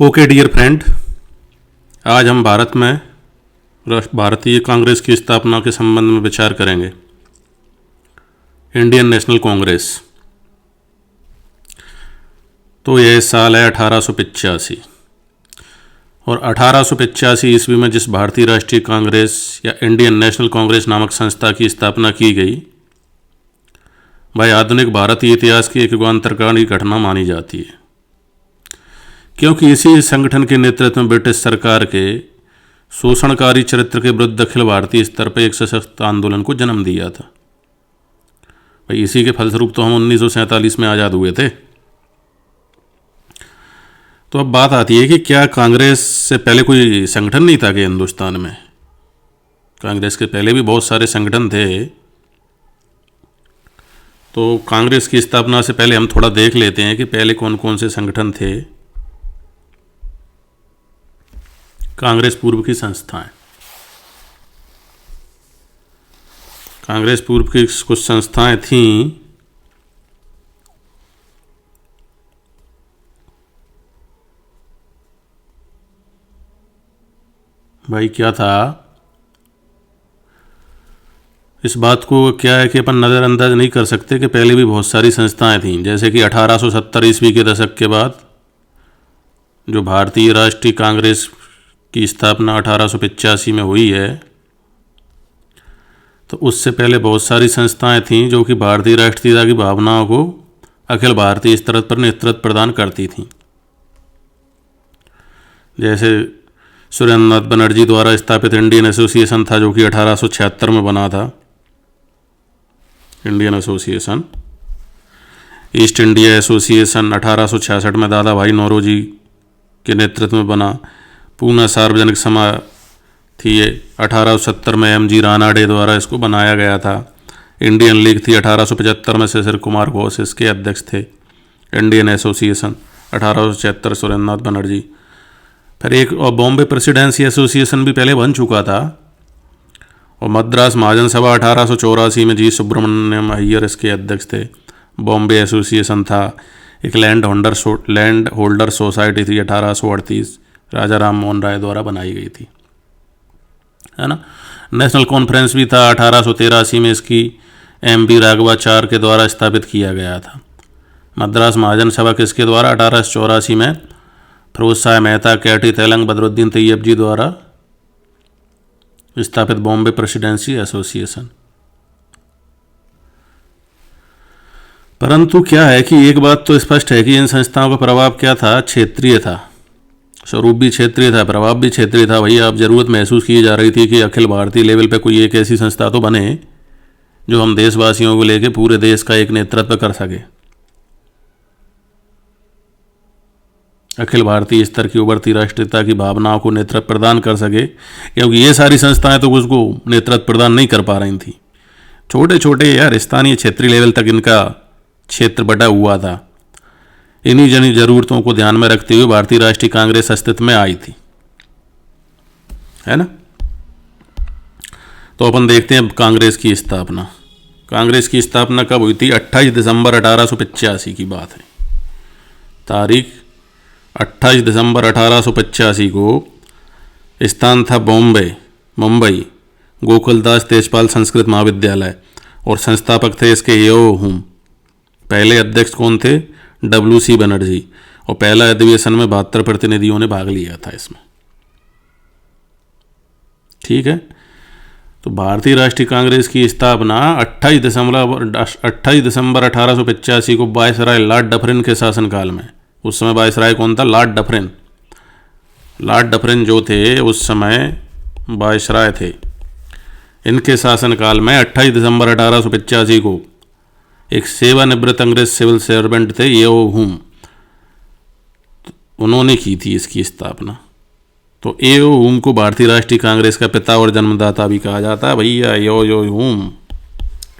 Okay dear friend, आज हम भारत में भारतीय कांग्रेस की स्थापना के संबंध में विचार करेंगे। Indian national Congress. तो यह साल है 1885 और 1885 ईस्वी में जिस भारतीय राष्ट्रीय कांग्रेस या इंडियन नेशनल कांग्रेस नामक संस्था की स्थापना की गई, वह आधुनिक भारतीय इतिहास की एक युगांतरकारी घटना मानी जाती है, क्योंकि इसी संगठन के नेतृत्व में ब्रिटिश सरकार के शोषणकारी चरित्र के विरुद्ध अखिल भारतीय स्तर पर एक सशक्त आंदोलन को जन्म दिया था। भाई इसी के फलस्वरूप तो हम 1947 में आज़ाद हुए थे। तो अब बात आती है कि क्या कांग्रेस से पहले कोई संगठन नहीं था कि हिंदुस्तान में? कांग्रेस के पहले भी बहुत सारे संगठन थे। तो कांग्रेस की स्थापना से पहले हम थोड़ा देख लेते हैं कि पहले कौन कौन से संगठन थे। कांग्रेस पूर्व की संस्थाएं। कांग्रेस पूर्व की कुछ संस्थाएं थीं। भाई क्या था, इस बात को क्या है कि अपन नज़रअंदाज नहीं कर सकते कि पहले भी बहुत सारी संस्थाएं थीं। जैसे कि 1870 ईस्वी के दशक के बाद जो भारतीय राष्ट्रीय कांग्रेस की स्थापना 1885 में हुई है, तो उससे पहले बहुत सारी संस्थाएं थीं जो कि भारतीय राष्ट्रीयता की भावनाओं को अखिल भारतीय स्तर पर नेतृत्व प्रदान करती थीं। जैसे सुरेंद्रनाथ बनर्जी द्वारा स्थापित इंडियन एसोसिएशन था, जो कि 1876 में बना था। Indian association. East India association 1866 में दादा भाई नौरोजी के नेतृत्व में बना। पूना सार्वजनिक सभा थी ये 1870 में एम जी रानाडे द्वारा इसको बनाया गया था। इंडियन लीग थी 1875 में शिशिर कुमार घोष इसके अध्यक्ष थे। Indian association 1876 Surendranath Banerjee. फिर एक और बॉम्बे प्रेसिडेंसी एसोसिएशन भी पहले बन चुका था। और मद्रास महाजन सभा 1884 में जी सुब्रमण्यम अय्यर इसके अध्यक्ष थे। बॉम्बे एसोसिएशन था। एक लैंड होल्डर सोसाइटी थी 1838, राजा राम मोहन राय द्वारा बनाई गई थी, है ना। नेशनल कॉन्फ्रेंस भी था 1883 में, इसकी एम बी राघवाचार्य के द्वारा स्थापित किया गया था। मद्रास महाजन सभा किसके द्वारा? 1884 में फिरोज शाह मेहता, कैटी तेलंग, बदरुद्दीन तैयब जी द्वारा स्थापित बॉम्बे प्रेसिडेंसी एसोसिएशन। परंतु क्या है कि एक बात तो स्पष्ट है कि इन संस्थाओं का प्रभाव क्या था? क्षेत्रीय था। स्वरूप भी क्षेत्रीय था, प्रभाव भी क्षेत्रीय था। भैया अब जरूरत महसूस की जा रही थी कि अखिल भारतीय लेवल पे कोई एक ऐसी संस्था तो बने जो हम देशवासियों को लेके पूरे देश का एक नेतृत्व कर सके, अखिल भारतीय स्तर की उभरती राष्ट्रीयता की भावनाओं को नेतृत्व प्रदान कर सके। क्योंकि ये सारी संस्थाएं तो उसको नेतृत्व प्रदान नहीं कर पा रही थी। छोटे छोटे यार स्थानीय क्षेत्रीय लेवल तक इनका क्षेत्र बटा हुआ था। इन्हीं जनी जरूरतों को ध्यान में रखते हुए भारतीय राष्ट्रीय कांग्रेस अस्तित्व में आई थी, है ना। तो अपन देखते हैं कांग्रेस की स्थापना। कांग्रेस की स्थापना कब हुई थी? 28 दिसंबर 1885 की बात है। तारीख 28 दिसंबर 1885 को। स्थान था मुंबई, गोकुलदास तेजपाल संस्कृत महाविद्यालय। और संस्थापक थे इसके यो हुम। पहले अध्यक्ष कौन थे? WC बनर्जी। और पहला अधिवेशन में 72 प्रतिनिधियों ने भाग लिया था इसमें, ठीक है। तो भारतीय राष्ट्रीय कांग्रेस की स्थापना 28 दिसंबर 1885 को वायसराय लॉर्ड डफरिन के शासनकाल में। उस समय वायसराय कौन था? Lord Dufferin. लॉर्ड डफरिन जो थे उस समय वायसराय थे। इनके शासनकाल में 28 दिसंबर 1885 को एक सेवानिवृत्त अंग्रेज सिविल सर्वेंट थे यो हुम, उन्होंने की थी इसकी स्थापना। तो यो हुम को भारतीय राष्ट्रीय कांग्रेस का पिता और जन्मदाता भी कहा जाता है। भैया यो हुम,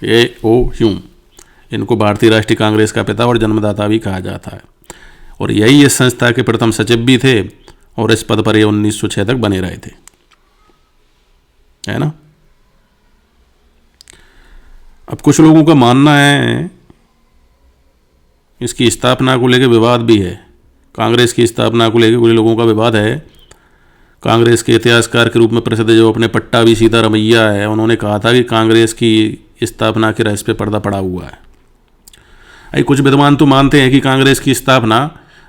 ह्यूम, इनको भारतीय राष्ट्रीय कांग्रेस का पिता और जन्मदाता भी कहा जाता है। और यही इस संस्था के प्रथम सचिव भी थे और इस पद पर ये 1906 तक बने रहे थे, है ना। अब कुछ लोगों का मानना है, इसकी स्थापना को लेकर विवाद भी है। कांग्रेस की स्थापना को लेकर कुछ लोगों का विवाद है। कांग्रेस के इतिहासकार के रूप में प्रसिद्ध जो अपने पट्टाभी सीतारमैया है, उन्होंने कहा था कि कांग्रेस की स्थापना के रहस्य पे पर्दा पड़ा हुआ है। कुछ विद्वान तो मानते हैं कि कांग्रेस की स्थापना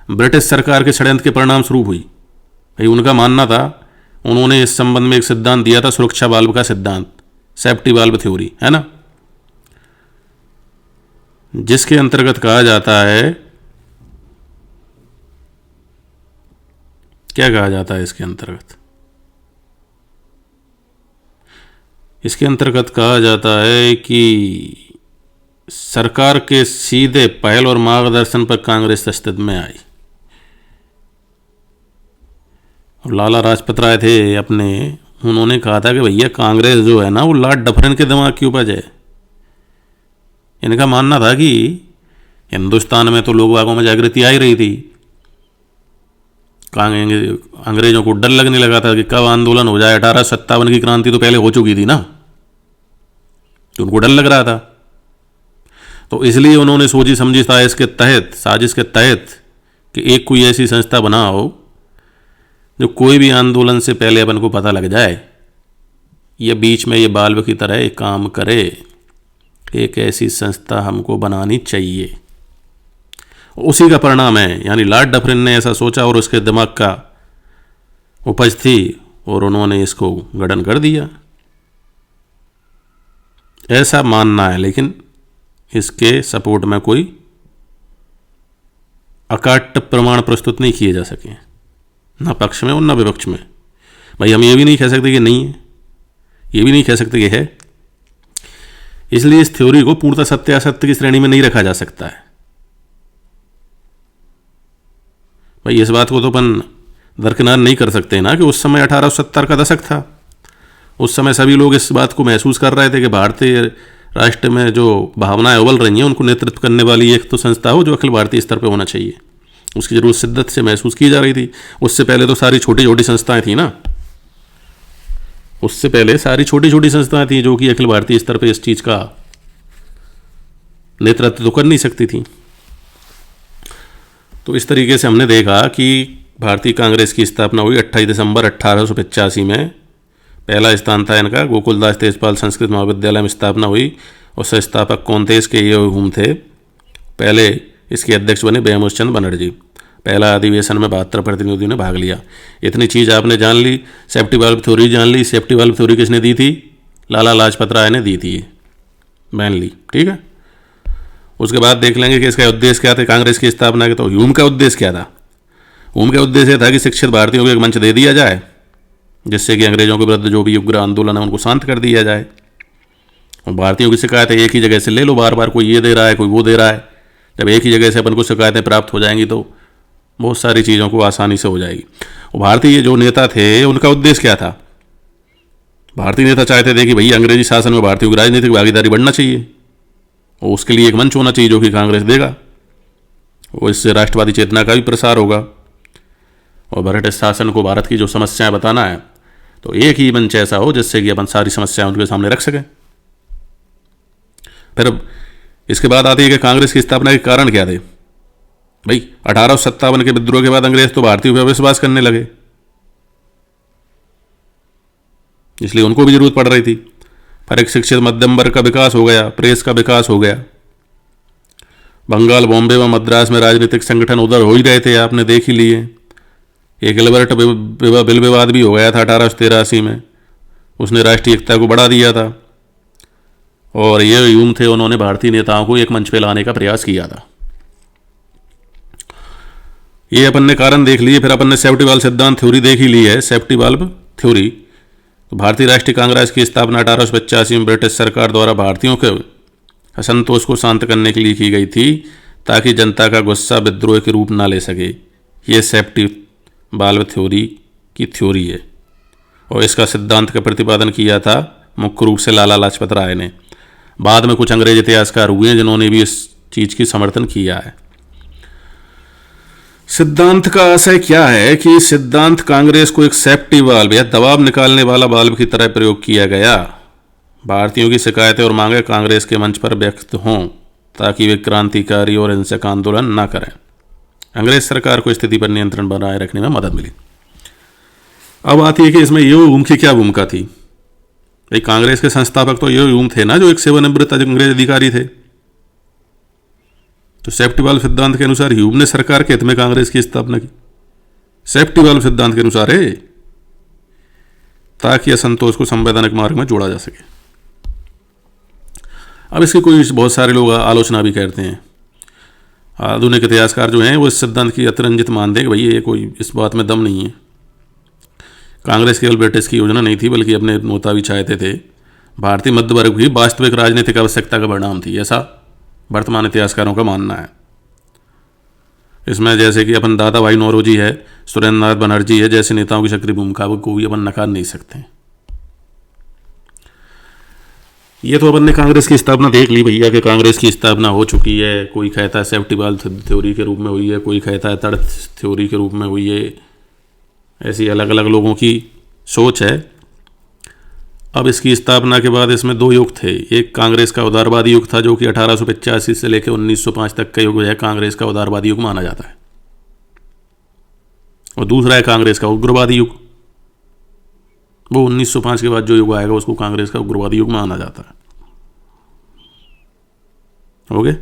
ब्रिटिश सरकार के षड्यंत्र के परिणाम स्वरूप हुई। उनका मानना था, उन्होंने इस संबंध में एक सिद्धांत दिया था, सुरक्षा वाल्व का सिद्धांत, सेफ्टी वाल्व थ्योरी, है ना, जिसके अंतर्गत कहा जाता है, क्या कहा जाता है इसके अंतर्गत? इसके अंतर्गत कहा जाता है कि सरकार के सीधे पहल और मार्गदर्शन पर कांग्रेस अस्तित्व में आई। और लाला लाजपत राय थे अपने, उन्होंने कहा था कि भैया कांग्रेस जो है ना, वो लॉर्ड डफरिन के दिमाग की उपज है। इनका मानना था कि हिंदुस्तान में तो लोग बागों में जागृति आ ही रही थी, अंग्रेजों को डर लगने लगा था कि कब आंदोलन हो जाए। 1857 की क्रांति तो पहले हो चुकी थी ना, तो उनको डर लग रहा था। तो इसलिए उन्होंने सोची समझी साजिश के तहत कि एक कोई ऐसी संस्था बनाओ जो कोई भी आंदोलन से पहले अपन को पता लग जाए, ये बीच में ये बाल्ब की तरह एक काम करे। एक ऐसी संस्था हमको बनानी चाहिए। उसी का परिणाम है, यानी लॉर्ड डफरिन ने ऐसा सोचा और उसके दिमाग का उपज थी और उन्होंने इसको गठन कर दिया, ऐसा मानना है। लेकिन इसके सपोर्ट में कोई अकाट्य प्रमाण प्रस्तुत नहीं किए जा सके, ना पक्ष में और ना विपक्ष में। भाई हम ये भी नहीं कह सकते कि नहीं है, ये भी नहीं कह सकते कि है। इसलिए इस थ्योरी को पूर्णतः सत्य असत्य की श्रेणी में नहीं रखा जा सकता है। भाई इस बात को तो अपन दरकिनार नहीं कर सकते ना कि उस समय 1870 का दशक था। उस समय सभी लोग इस बात को महसूस कर रहे थे कि भारतीय राष्ट्र में जो भावनाएं उबल रही हैं, उनको नेतृत्व करने वाली एक तो संस्था हो जो अखिल भारतीय स्तर पर होना चाहिए। उसकी जरूरत शिद्दत से महसूस की जा रही थी। उससे पहले तो सारी छोटी छोटी संस्थाएं थी ना, उससे पहले सारी छोटी छोटी संस्थाएं थी जो कि अखिल भारतीय स्तर पर इस चीज़ का नेतृत्व तो कर नहीं सकती थी। तो इस तरीके से हमने देखा कि भारतीय कांग्रेस की स्थापना हुई 28 दिसंबर 1885 में। पहला स्थान था इनका गोकुलदास तेजपाल संस्कृत महाविद्यालय में स्थापना हुई और संस्थापक कौन थे इसके? ये हुम थे। पहले इसके अध्यक्ष बने बेमोस चंद बनर्जी। पहला अधिवेशन में 72 प्रतिनिधियों ने भाग लिया। इतनी चीज़ आपने जान ली। सेफ्टी वाल्व थ्योरी जान ली। सेफ्टी वाल्व थ्योरी किसने दी थी? लाला लाजपत राय ने दी थी, मेनली। ठीक है, उसके बाद देख लेंगे कि इसका उद्देश्य क्या था कांग्रेस की स्थापना के। तो ह्यूम का उद्देश्य क्या था? ह्यूम का उद्देश्य था कि शिक्षित भारतीयों को एक मंच दे दिया जाए जिससे कि अंग्रेजों के विरुद्ध जो भी उग्र आंदोलन है उनको शांत कर दिया जाए। और भारतीयों की शिकायतें एक ही जगह से ले लो, बार बार कोई ये दे रहा है कोई वो दे रहा है। जब एक ही जगह से अपन को शिकायतें प्राप्त हो जाएंगी तो बहुत सारी चीज़ों को आसानी से हो जाएगी। और भारतीय जो नेता थे उनका उद्देश्य क्या था? भारतीय नेता चाहते थे कि भैया अंग्रेजी शासन में भारतीयों की राजनीतिक भागीदारी बढ़ना चाहिए और उसके लिए एक मंच होना चाहिए जो कि कांग्रेस देगा, और इससे राष्ट्रवादी चेतना का भी प्रसार होगा। और ब्रिटिश शासन को भारत की जो समस्याएं बताना है तो एक ही मंच ऐसा हो जिससे कि अपन सारी समस्याएं उनके सामने रख सकें। फिर इसके बाद आती है कि कांग्रेस की स्थापना के कारण क्या थे। भाई 1857 के विद्रोह के बाद अंग्रेज तो भारतीयों पर विश्वास करने लगे, इसलिए उनको भी जरूरत पड़ रही थी। फिर एक शिक्षित मध्यम वर्ग का विकास हो गया, प्रेस का विकास हो गया। बंगाल, बॉम्बे व मद्रास में राजनीतिक संगठन उधर हो ही रहे थे, आपने देख ही लिए। एक गिलबर्ट बिल विवाद भी हो गया था 1883 में, उसने राष्ट्रीय एकता को बढ़ा दिया था। और ये ह्यूम थे, उन्होंने भारतीय नेताओं को एक मंच पे लाने का प्रयास किया था। ये अपन ने कारण देख लिए। फिर अपन ने सेफ्टी वाल्व सिद्धांत थ्योरी देख ही ली है, सेफ्टी वाल्व थ्योरी। तो भारतीय राष्ट्रीय कांग्रेस की स्थापना 1885 में ब्रिटिश सरकार द्वारा भारतीयों के असंतोष को शांत करने के लिए की गई थी ताकि जनता का गुस्सा विद्रोह के रूप ना ले सके। ये सेफ्टी वाल्व थ्योरी की थ्योरी है और इसका सिद्धांत का प्रतिपादन किया था मुख्य रूप से लाला लाजपत राय ने। बाद में कुछ अंग्रेज इतिहासकार हुए हैं जिन्होंने भी इस चीज़ की समर्थन किया है। सिद्धांत का आशय क्या है कि सिद्धांत कांग्रेस को एक सेफ्टी वाल्व या दबाव निकालने वाला वाल्व की तरह प्रयोग किया गया। भारतीयों की शिकायतें और मांगे कांग्रेस के मंच पर व्यक्त हों ताकि वे क्रांतिकारी और हिंसक आंदोलन न करें, अंग्रेज सरकार को स्थिति पर नियंत्रण बनाए रखने में मदद मिली। अब आती है कि इसमें येओ की क्या भूमिका थी। भाई कांग्रेस के संस्थापक तो येओ थे ना, जो एक सेवानिवृत्त अंग्रेज अधिकारी थे। तो सेफ्टी वाल्व सिद्धांत के अनुसार ह्यूम ने सरकार के हित में कांग्रेस की स्थापना की। सेफ्टी वाल्व सिद्धांत के अनुसार है, ताकि असंतोष को संवैधानिक मार्ग में जोड़ा जा सके। अब इसकी कोई बहुत सारे लोग आलोचना भी करते हैं। आधुनिक इतिहासकार जो हैं वो इस सिद्धांत की अतिरंजित मानते हैं कि भाई ये कोई इस बात में दम नहीं है। कांग्रेस केवल ब्रिटिश की योजना नहीं थी, बल्कि अपने नेता भी चाहते थे भारतीय मध्य वर्ग की वास्तविक राजनीतिक आवश्यकता का परिणाम थी, ऐसा वर्तमान इतिहासकारों का मानना है। इसमें जैसे कि अपन दादा भाई नौरोजी है, सुरेंद्र नाथ बनर्जी है, जैसे नेताओं की सक्रिय भूमिका को भी अपन नकार नहीं सकते। ये तो अपन ने कांग्रेस की स्थापना देख ली भैया कि कांग्रेस की स्थापना हो चुकी है। कोई कहता है सेफ्टी वाल्व थ्योरी के रूप में हुई है, कोई कहता है तर्क थ्योरी के रूप में हुई है। ऐसी अलग अलग लोगों की सोच है। अब इसकी स्थापना के बाद इसमें दो युग थे। एक कांग्रेस का उदारवादी युग था, जो कि 1885 से लेकर 1905 तक का युग है, कांग्रेस का उदारवादी युग माना जाता है। और दूसरा है कांग्रेस का उग्रवादी युग। वो 1905 के बाद जो युग आएगा उसको कांग्रेस का उग्रवादी युग माना जाता है। हो गए।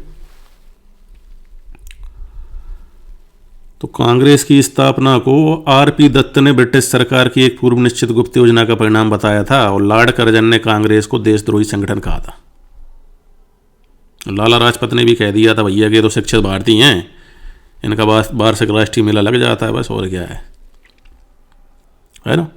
तो कांग्रेस की स्थापना को आर.पी. दत्त ने ब्रिटिश सरकार की एक पूर्व निश्चित गुप्त योजना का परिणाम बताया था, और लॉर्ड कर्जन ने कांग्रेस को देशद्रोही संगठन कहा था। लाला लाजपत ने भी कह दिया था भैया कि तो शिक्षित भारतीय हैं, इनका वार्षिक राष्ट्रीय मेला लग जाता है, बस और क्या है ना।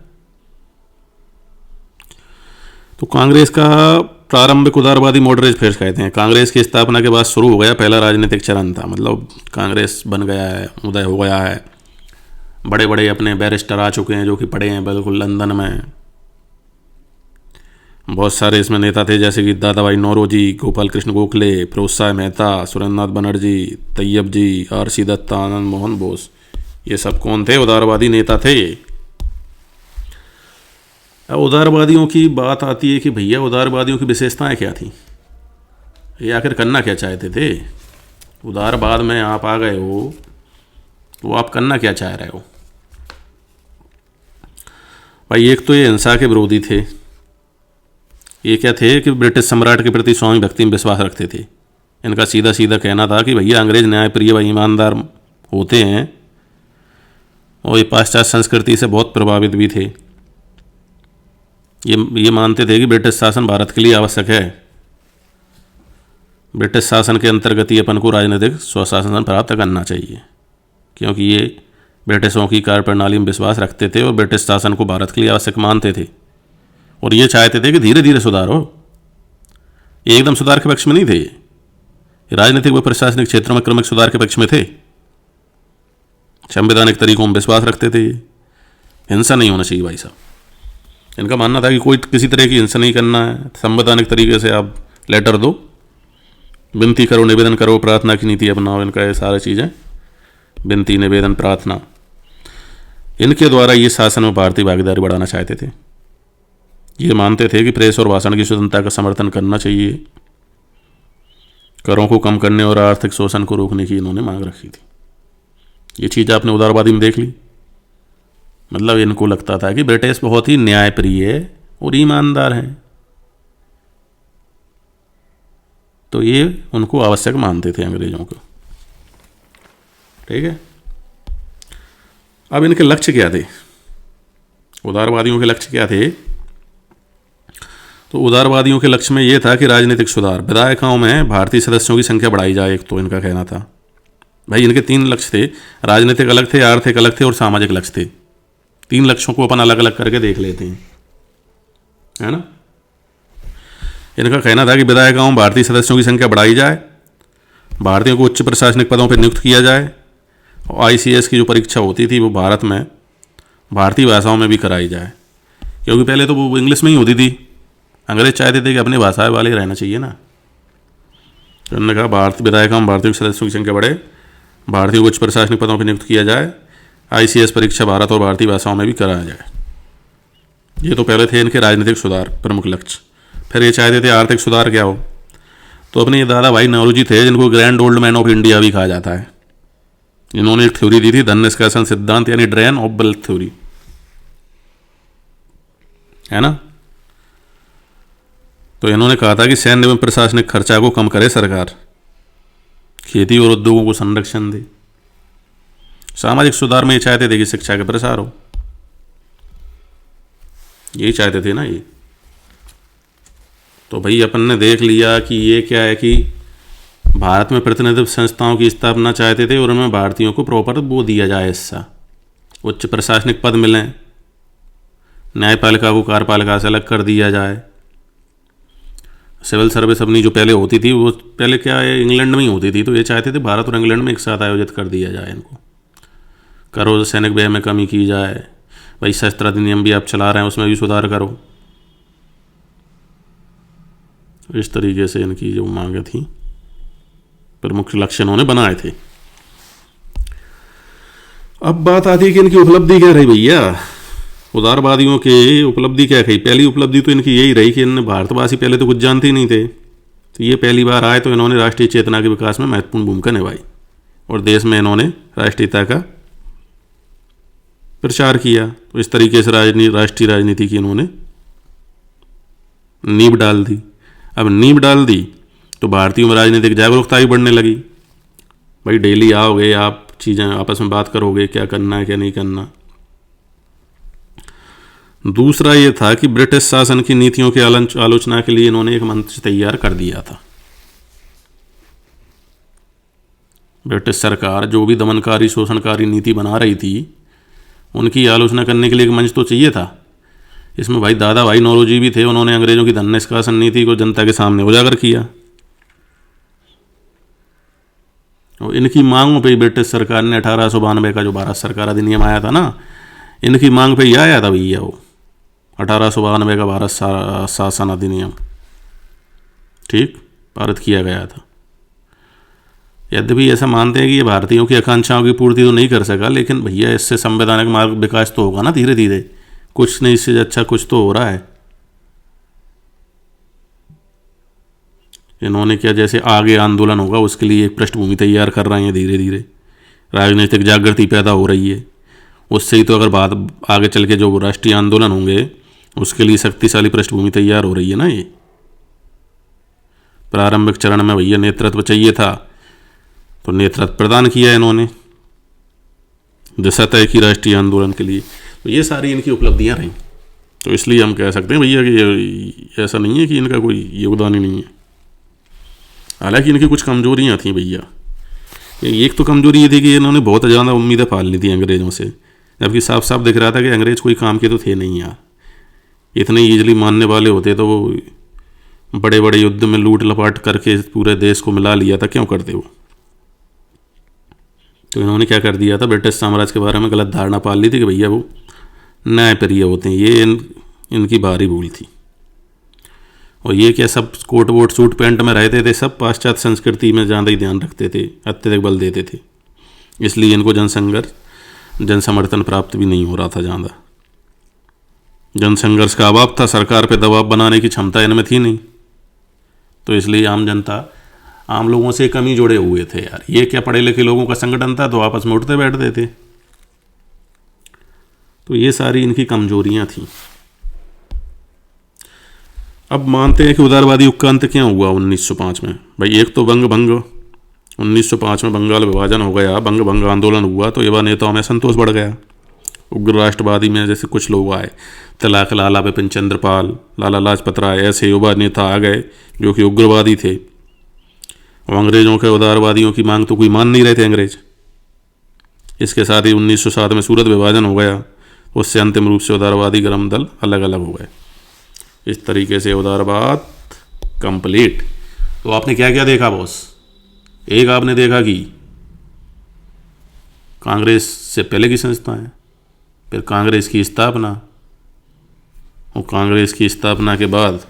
तो कांग्रेस का प्रारंभिक उदारवादी मॉडरेट फेज कहते हैं। कांग्रेस की स्थापना के बाद शुरू हो गया पहला राजनीतिक चरण था, मतलब कांग्रेस बन गया है, उदय हो गया है। बड़े बड़े अपने बैरिस्टर आ चुके हैं जो कि पढ़े हैं बिल्कुल लंदन में। बहुत सारे इसमें नेता थे, जैसे कि दादा भाई नौरोजी, गोपाल कृष्ण गोखले, फिरोज शाह मेहता, सुरेंद्र नाथ बनर्जी, तैयब जी, आर.सी. दत्ता, आनंद मोहन बोस। ये सब कौन थे? उदारवादी नेता थे। अब उदारवादियों की बात आती है कि भैया उदारवादियों की विशेषताएं क्या थी, ये आखिर करना क्या चाहते थे। उदारवाद में आप आ गए हो तो आप करना क्या चाह रहे हो भाई। एक तो ये हिंसा के विरोधी थे। ये क्या थे कि ब्रिटिश सम्राट के प्रति स्वामी भक्ति में विश्वास रखते थे। इनका सीधा सीधा कहना था कि भैया अंग्रेज न्यायप्रिय व ईमानदार होते हैं, और ये पाश्चात्य संस्कृति से बहुत प्रभावित भी थे। ये मानते थे कि ब्रिटिश शासन भारत के लिए आवश्यक है। ब्रिटिश शासन के अंतर्गत ही अपन को राजनीतिक स्वशासन प्राप्त करना चाहिए, क्योंकि ये ब्रिटिशों की कार्यप्रणाली में विश्वास रखते थे और ब्रिटिश शासन को भारत के लिए आवश्यक मानते थे। और ये चाहते थे कि धीरे धीरे सुधार हो। ये एकदम सुधार के पक्ष में नहीं थे, राजनीतिक व प्रशासनिक क्षेत्रों में क्रमिक सुधार के पक्ष में थे। संवैधानिक तरीकों में विश्वास रखते थे। हिंसा नहीं होना चाहिए भाई साहब। इनका मानना था कि कोई किसी तरह की हिंसा नहीं करना है। संवैधानिक तरीके से आप लेटर दो, विनती करो, निवेदन करो, प्रार्थना की नीति अपनाओ। इनका ये सारी चीज़ें, विनती, निवेदन, प्रार्थना, इनके द्वारा ये शासन में भारतीय भागीदारी बढ़ाना चाहते थे। ये मानते थे कि प्रेस और भाषण की स्वतंत्रता का समर्थन करना चाहिए। करों को कम करने और आर्थिक शोषण को रोकने की इन्होंने मांग रखी थी। ये चीज़ आपने उदारवादी में देख ली। मतलब इनको लगता था कि ब्रिटिश बहुत ही न्यायप्रिय और ईमानदार हैं, तो ये उनको आवश्यक मानते थे अंग्रेजों को। ठीक है। अब इनके लक्ष्य क्या थे? उदारवादियों के लक्ष्य क्या थे? तो उदारवादियों के लक्ष्य में यह था कि राजनीतिक सुधार, विधायिकाओं में भारतीय सदस्यों की संख्या बढ़ाई जाए। एक तो इनका कहना था भाई, इनके 3 लक्ष्य थे। राजनीतिक अलग थे, आर्थिक अलग थे और सामाजिक लक्ष्य थे। 3 लक्ष्यों को अपन अलग अलग करके देख लेते हैं, है ना। इनका कहना था कि विधायिकाओं में भारतीय सदस्यों की संख्या बढ़ाई जाए, भारतीयों को उच्च प्रशासनिक पदों पर नियुक्त किया जाए, और ICS की जो परीक्षा होती थी वो भारत में भारतीय भाषाओं में भी कराई जाए, क्योंकि पहले तो वो इंग्लिश में ही होती थी। अंग्रेज चाहते थे कि अपनी भाषा वाले रहना चाहिए ना। तो उन्होंने कहा भारत विधायिकाओं में भारतीय सदस्यों की संख्या बढ़े, भारतीयों को उच्च प्रशासनिक पदों पर नियुक्त किया जाए, ICS परीक्षा भारत और भारतीय भाषाओं में भी कराया जाए। ये तो पहले थे इनके राजनीतिक सुधार प्रमुख लक्ष्य। फिर ये चाहते थे आर्थिक सुधार क्या हो, तो अपने ये दादा भाई नौरोजी थे, जिनको grand old man of India भी कहा जाता है। इन्होंने एक थ्योरी दी थी, धन निष्कासन सिद्धांत, यानी ड्रेन ऑफ वेल्थ थ्योरी, है ना। तो इन्होंने कहा था कि सैन्य एवं प्रशासनिक खर्चा को कम करे सरकार, खेती और उद्योगों को संरक्षण दे। सामाजिक सुधार में ये चाहते थे कि शिक्षा का प्रसार हो, यही चाहते थे ना ये। तो भाई अपन ने देख लिया कि ये क्या है कि भारत में प्रतिनिधित्व संस्थाओं की स्थापना चाहते थे और उनमें भारतीयों को प्रॉपर वो दिया जाए, हिस्सा, उच्च प्रशासनिक पद मिलें, न्यायपालिका को कार्यपालिका से अलग कर दिया जाए। सिविल सर्विस अपनी जो पहले होती थी वो पहले क्या है इंग्लैंड में ही होती थी, तो ये चाहते थे भारत और इंग्लैंड में एक साथ आयोजित कर दिया जाए इनको। करो, सैनिक व्यय में कमी की जाए, भाई शस्त्र अधिनियम भी आप चला रहे हैं उसमें भी सुधार करो। इस तरीके से इनकी जो मांगे थी, प्रमुख लक्ष्य इन्होंने बनाए थे। अब बात आती है कि इनकी उपलब्धि क्या रही भैया, उदारवादियों के उपलब्धि क्या रही। पहली उपलब्धि तो इनकी यही रही कि इन भारतवासी पहले तो कुछ जानते ही नहीं थे, तो ये पहली बार आए तो इन्होंने राष्ट्रीय चेतना के विकास में महत्वपूर्ण भूमिका निभाई और देश में इन्होंने राष्ट्रीयता का प्रचार किया। तो इस तरीके से राष्ट्रीय राजनीति की इन्होंने नींव डाल दी। अब नींव डाल दी तो भारतीयों में राजनीतिक जागरूकता ही बढ़ने लगी। भाई डेली आओगे आप, चीज़ें आपस में बात करोगे, क्या करना है क्या नहीं करना। दूसरा ये था कि ब्रिटिश शासन की नीतियों की आलोचना के लिए इन्होंने एक मंच तैयार कर दिया था। ब्रिटिश सरकार जो भी दमनकारी शोषणकारी नीति बना रही थी उनकी आलोचना करने के लिए एक मंच तो चाहिए था। इसमें भाई दादा भाई नौरोजी भी थे, उन्होंने अंग्रेजों की धन निष्कासन नीति को जनता के सामने उजागर किया और इनकी मांगों पर ब्रिटिश सरकार ने 1892 का जो भारत सरकार अधिनियम आया था ना, इनकी मांग पे ही आया था भैया वो 1892 का भारत शासन अधिनियम, ठीक, पारित किया गया था। यद्यपि ऐसा मानते हैं कि ये भारतीयों की आकांक्षाओं की पूर्ति तो नहीं कर सका, लेकिन भैया इससे संवैधानिक मार्ग विकास तो होगा ना धीरे धीरे, कुछ नहीं इससे अच्छा कुछ तो हो रहा है। इन्होंने क्या, जैसे आगे आंदोलन होगा उसके लिए एक पृष्ठभूमि तैयार कर रहे हैं, धीरे धीरे राजनीतिक जागृति पैदा हो रही है। उससे ही तो अगर बात आगे चल के जो राष्ट्रीय आंदोलन होंगे उसके लिए शक्तिशाली पृष्ठभूमि तैयार हो रही है ना। ये प्रारंभिक चरण में भैया नेतृत्व चाहिए था तो नेतृत्व प्रदान किया इन्होंने, दिशा तय की राष्ट्रीय आंदोलन के लिए। तो ये सारी इनकी उपलब्धियां रहीं। तो इसलिए हम कह सकते हैं भैया कि ऐसा नहीं है कि इनका कोई योगदान ही नहीं है। हालांकि इनकी कुछ कमजोरियां थी भैया। एक तो कमजोरी ये थी कि इन्होंने बहुत ज़्यादा उम्मीदें पाल ली थी अंग्रेज़ों से, जबकि साफ साफ दिख रहा था कि अंग्रेज़ कोई काम के तो थे नहीं यार। इतने ईजिली मानने वाले होते तो वो बड़े बड़े युद्ध में लूट लपाट करके पूरे देश को मिला लिया था, क्यों करते वो। तो इन्होंने क्या कर दिया था, ब्रिटिश साम्राज्य के बारे में गलत धारणा पाल ली थी कि भैया वो न्यायप्रिय होते हैं। ये इनकी भारी भूल थी। और ये क्या सब कोट वोट सूट पैंट में रहते थे, सब पाश्चात्य संस्कृति में ज़्यादा ही ध्यान रखते थे, अत्यधिक बल देते थे। इसलिए इनको जन समर्थन प्राप्त भी नहीं हो रहा था ज़्यादा। जन संघर्ष का अभाव था, सरकार पे दबाव बनाने की क्षमता इनमें थी नहीं। तो इसलिए आम जनता आम लोगों से कम ही जुड़े हुए थे यार। ये क्या पढ़े लिखे लोगों का संगठन था तो आपस में उठते बैठते थे। तो ये सारी इनकी कमजोरियां थी। अब मानते हैं कि उदारवादी युग का अंत क्यों हुआ 1905 में। भाई एक तो बंग भंग 1905 में बंगाल विभाजन हो गया, बंग भंग आंदोलन हुआ तो युवा नेताओं में संतोष बढ़ गया। उग्र राष्ट्रवादी में जैसे कुछ लोग आए, तिलक, लाला बिपिन चंद्रपाल, लाला लाजपत राय, ऐसे युवा नेता आ गए जो कि उग्रवादी थे। और अंग्रेज़ों के उदारवादियों की मांग तो कोई मान नहीं रहे थे अंग्रेज। इसके साथ ही 1907 में सूरत विभाजन हो गया, उससे अंतिम रूप से उदारवादी गर्म दल अलग अलग हो गए। इस तरीके से उदारवाद कंप्लीट। तो आपने क्या क्या देखा बॉस? एक आपने देखा कि कांग्रेस से पहले की संस्थाएं, फिर कांग्रेस की स्थापना, और कांग्रेस की स्थापना के बाद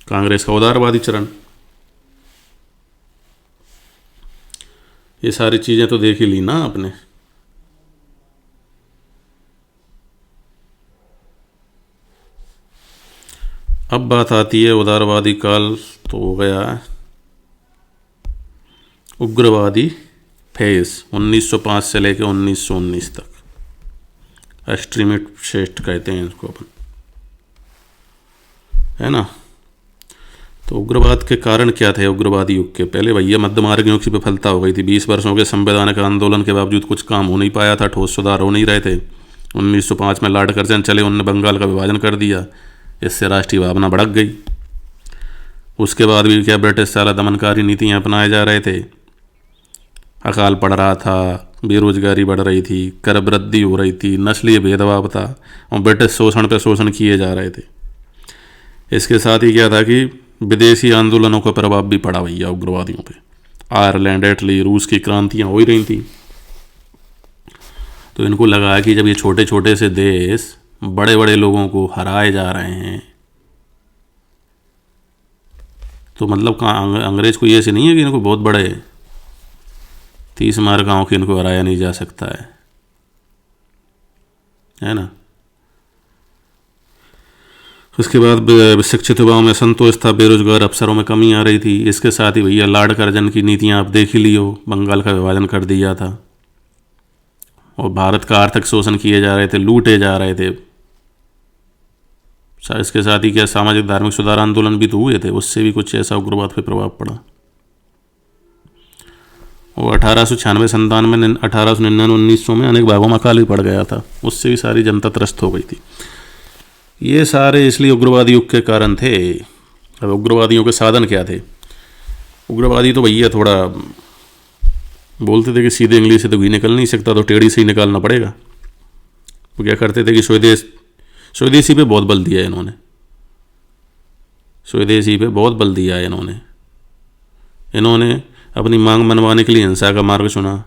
कांग्रेस का उदारवादी चरण। ये सारी चीज़ें तो देख ही ली ना आपने। अब बात आती है उदारवादी काल तो हो गया, उग्रवादी फेज 1905 से लेकर 1919 तक, एक्सट्रीमिस्ट कहते हैं इसको अपन, है ना। तो उग्रवाद के कारण क्या थे उग्रवादी युग के? पहले भैया मध्य मार्गियों की विफलता हो गई थी। 20 वर्षों के संवैधानिक आंदोलन के बावजूद कुछ काम हो नहीं पाया था, ठोस सुधार हो नहीं रहे थे। 1905 में लॉर्ड कर्जन चले, उन्होंने बंगाल का विभाजन कर दिया, इससे राष्ट्रीय भावना भड़क गई। उसके बाद भी क्या ब्रिटिश साला दमनकारी नीतियाँ अपनाए जा रहे थे, अकाल पड़ रहा था, बेरोजगारी बढ़ रही थी, कर वृद्धि हो रही थी, नस्लीय भेदभाव था और ब्रिटिश शोषण पर शोषण किए जा रहे थे। इसके साथ ही क्या था कि विदेशी आंदोलनों का प्रभाव भी पड़ा भैया उग्रवादियों पे। आयरलैंड, इटली, रूस की क्रांतियाँ हो ही रही थी। तो इनको लगा कि जब ये छोटे छोटे से देश बड़े बड़े लोगों को हराए जा रहे हैं, तो मतलब अंग्रेज को ये से नहीं है कि इनको बहुत बड़े 30 मार गाँव के इनको हराया नहीं जा सकता है ना। उसके बाद शिक्षित युवाओं में असंतोष था, बेरोजगार अफसरों में कमी आ रही थी। इसके साथ ही भैया लॉर्ड कर्जन की नीतियाँ आप देख ही लियो, बंगाल का विभाजन कर दिया था और भारत का आर्थिक शोषण किए जा रहे थे, लूटे जा रहे थे। इसके साथ ही क्या सामाजिक धार्मिक सुधार आंदोलन भी तो हुए थे, उससे भी कुछ ऐसा उग्रवाद पे प्रभाव पड़ा। और 1896-97 1899-1900 में अनेक भागों में अकाल भी पड़ गया था, उससे भी सारी जनता त्रस्त हो गई थी। ये सारे इसलिए उग्रवादी युग के कारण थे। अब उग्रवादियों के साधन क्या थे? उग्रवादी तो भैया थोड़ा बोलते थे कि सीधे इंग्लिश से तो घी निकल नहीं सकता, तो टेढ़ी से ही निकालना पड़ेगा। वो क्या करते थे कि स्वदेशी पे बहुत बल दिया इन्होंने, स्वदेशी पे बहुत बल दिया है इन्होंने अपनी मांग मनवाने के लिए हिंसा का मार्ग चुना।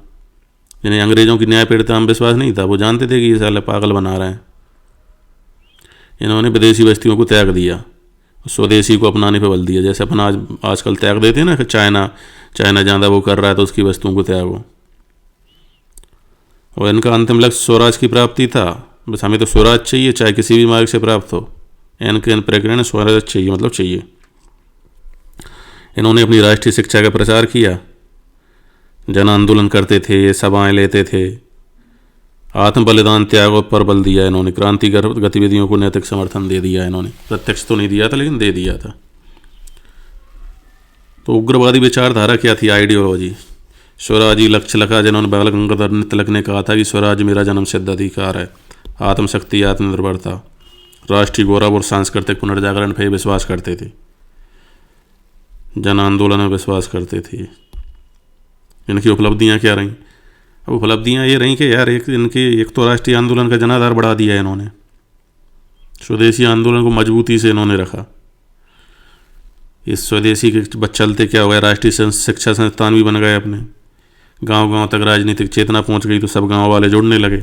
जिन्हें अंग्रेजों की न्यायपीड़िता में विश्वास नहीं था, वो जानते थे कि ये साले पागल बना रहे हैं। इन्होंने विदेशी बस्तियों को त्याग दिया, स्वदेशी को अपनाने पर बल दिया। जैसे अपन आजकल त्याग देते हैं ना कि चाइना ज़्यादा वो कर रहा है तो उसकी वस्तुओं को त्यागो। और इनका अंतिम लक्ष्य स्वराज की प्राप्ति था। बस हमें तो स्वराज चाहिए, चाहे किसी भी मार्ग से प्राप्त हो। इनके इन प्रकरण स्वराज चाहिए, मतलब चाहिए। इन्होंने अपनी राष्ट्रीय शिक्षा का प्रचार किया, जन आंदोलन करते थे, सभाएं लेते थे, आत्म बलिदान त्याग पर बल दिया इन्होंने, क्रांतिकारी गतिविधियों को नैतिक समर्थन दे दिया इन्होंने। प्रत्यक्ष तो नहीं दिया था लेकिन दे दिया था। तो उग्रवादी विचारधारा क्या थी? आइडियोलॉजी स्वराजी लक्ष्य लगा, जिन्होंने बाल गंगाधर तिलक ने कहा था कि स्वराज मेरा जन्म सिद्ध अधिकार है। आत्मशक्ति, आत्मनिर्भरता, राष्ट्रीय गौरव और सांस्कृतिक पुनर्जागरण पर विश्वास करते थे, जन आंदोलन में विश्वास करते थे। इनकी उपलब्धियाँ क्या रहीं? अब उपलब्धियाँ ये रहीं कि यार एक तो राष्ट्रीय आंदोलन का जनाधार बढ़ा दिया इन्होंने, स्वदेशी आंदोलन को मजबूती से इन्होंने रखा। इस स्वदेशी के चलते क्या हुआ, राष्ट्रीय शिक्षा संस्थान भी बन गए अपने, गांव-गांव तक राजनीतिक चेतना पहुंच गई, तो सब गांव वाले जुड़ने लगे।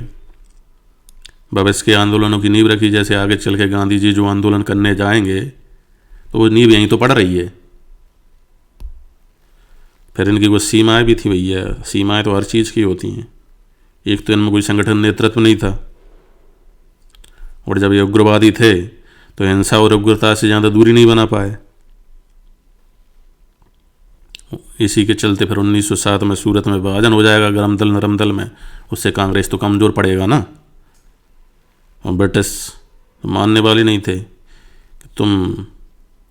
भविष्य के आंदोलनों की नींव रखी। जैसे आगे चल के गांधी जी जो आंदोलन करने जाएंगे तो वो नींव यहीं तो पड़ रही है। फिर इनकी कुछ सीमाएं भी थी भैया, सीमाएं तो हर चीज़ की होती हैं। एक तो इनमें कोई संगठन नेतृत्व नहीं था, और जब ये उग्रवादी थे तो हिंसा और उग्रता से ज़्यादा दूरी नहीं बना पाए। इसी के चलते फिर 1907 में सूरत में विभाजन हो जाएगा गरम दल नरम दल में, उससे कांग्रेस तो कमज़ोर पड़ेगा ना। और ब्रिटिश मानने वाले नहीं थे कि तुम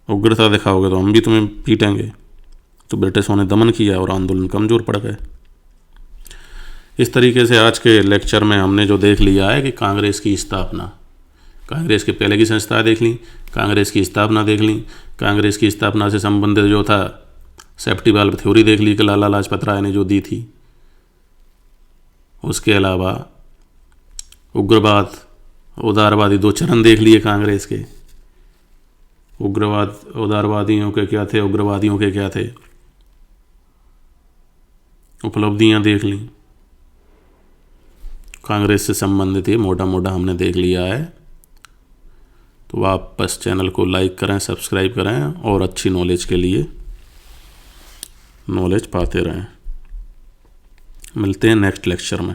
उग्रता दिखाओगे तो हम भी तुम्हें पीटेंगे। तो ब्रिटिशों ने दमन किया और आंदोलन कमज़ोर पड़ गए। इस तरीके से आज के लेक्चर में हमने जो देख लिया है कि कांग्रेस की स्थापना, कांग्रेस के पहले की संस्थाएं देख ली, कांग्रेस की स्थापना देख ली, कांग्रेस की स्थापना से संबंधित जो था सेफ्टी वाल्व थ्योरी देख ली कि लाला लाजपत राय ने जो दी थी। उसके अलावा उग्रवाद उदारवादी दो चरण देख लिए कांग्रेस के। उग्रवाद उदारवादियों के क्या थे, उग्रवादियों के क्या थे, उपलब्धियां देख ली। कांग्रेस से संबंधित ही मोटा मोटा हमने देख लिया है। तो आप बस चैनल को लाइक करें, सब्सक्राइब करें और अच्छी नॉलेज के लिए नॉलेज पाते रहें। मिलते हैं नेक्स्ट लेक्चर में।